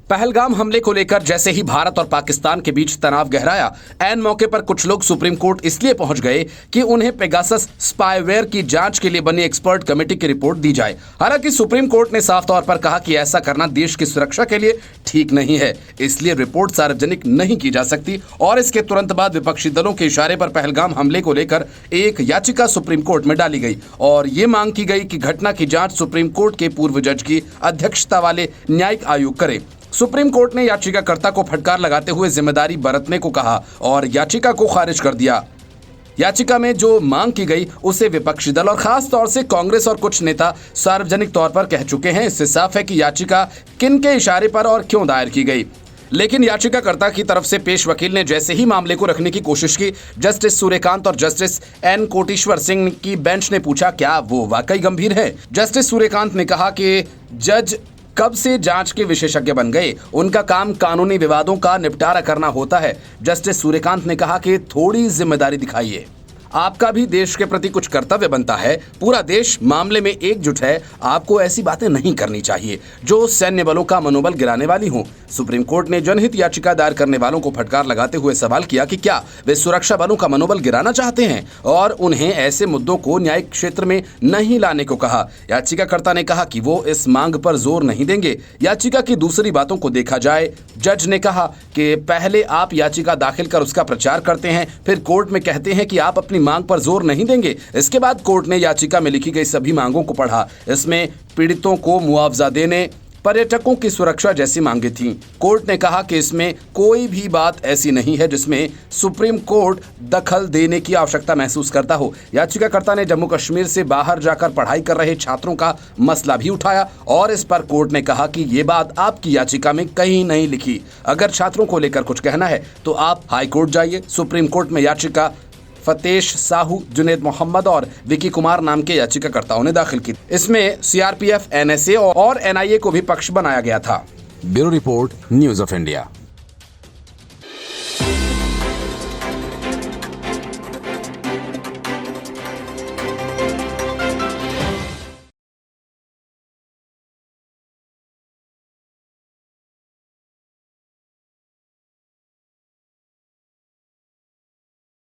पहलगाम हमले को लेकर जैसे ही भारत और पाकिस्तान के बीच तनाव गहराया, ऐन मौके पर कुछ लोग सुप्रीम कोर्ट इसलिए पहुंच गए कि उन्हें पेगासस स्पाईवेयर की जांच के लिए बनी एक्सपर्ट कमेटी की रिपोर्ट दी जाए। हालांकि सुप्रीम कोर्ट ने साफ तौर पर कहा कि ऐसा करना देश की सुरक्षा के लिए ठीक नहीं है, इसलिए रिपोर्ट सार्वजनिक नहीं की जा सकती। और इसके तुरंत बाद विपक्षी दलों के इशारे पर पहलगाम हमले को लेकर एक याचिका सुप्रीम कोर्ट में डाली गई और ये मांग की गई कि घटना की जांच सुप्रीम कोर्ट के पूर्व जज की अध्यक्षता वाले न्यायिक आयोग करे। सुप्रीम कोर्ट ने याचिकाकर्ता को फटकार लगाते हुए जिम्मेदारी बरतने को कहा और याचिका को खारिज कर दिया। याचिका में जो मांग की गई उसे विपक्षी दल और खास तौर से कांग्रेस और कुछ नेता सार्वजनिक तौर पर कह चुके हैं। इससे साफ है कि याचिका किन के इशारे पर और क्यों दायर की गई। लेकिन याचिकाकर्ता की तरफ से पेश वकील ने जैसे ही मामले को रखने की कोशिश की, जस्टिस सूर्यकांत और जस्टिस एन कोटेश्वर सिंह की बेंच ने पूछा, क्या वो वाकई गंभीर है? जस्टिस सूर्यकांत ने कहा कि जज कब से जांच के विशेषज्ञ बन गए, उनका काम कानूनी विवादों का निपटारा करना होता है। जस्टिस सूर्यकांत ने कहा कि थोड़ी जिम्मेदारी दिखाइए, आपका भी देश के प्रति कुछ कर्तव्य बनता है। पूरा देश मामले में एकजुट है, आपको ऐसी बातें नहीं करनी चाहिए जो सैन्य बलों का मनोबल गिराने वाली हों। सुप्रीम कोर्ट ने जनहित याचिका दायर करने वालों को फटकार लगाते हुए सवाल किया कि क्या वे सुरक्षा बलों का मनोबल गिराना चाहते हैं और उन्हें ऐसे मुद्दों को न्यायिक क्षेत्र में नहीं लाने को कहा। याचिकाकर्ता ने कहा कि वो इस मांग पर जोर नहीं देंगे। याचिका की दूसरी बातों को देखा जाए, जज ने कहा कि पहले आप याचिका दाखिल कर उसका प्रचार करते हैं, फिर कोर्ट में कहते हैं कि आप अपनी मांग पर जोर नहीं देंगे। इसके बाद कोर्ट ने याचिका में लिखी गई सभी मांगों को पढ़ा। इसमें पीड़ितों को मुआवजा देने, पर्यटकों की सुरक्षा जैसी मांगे थीं। कोर्ट ने कहा कि इसमें कोई भी बात ऐसी नहीं है जिसमें सुप्रीम कोर्ट दखल देने की आवश्यकता महसूस करता हो। याचिकाकर्ता ने जम्मू कश्मीर से बाहर जाकर पढ़ाई कर रहे छात्रों का मसला भी उठाया और इस पर कोर्ट ने कहा कि ये बात आपकी याचिका में कहीं नहीं लिखी। अगर छात्रों को लेकर कुछ कहना है तो आप हाई कोर्ट जाइए। सुप्रीम कोर्ट में याचिका फतेश साहू, जुनेद मोहम्मद और विकी कुमार नाम के याचिकाकर्ताओं ने दाखिल की। इसमें सीआरपीएफ, एनएसए और एनआईए को भी पक्ष बनाया गया था। Bureau report, news of India.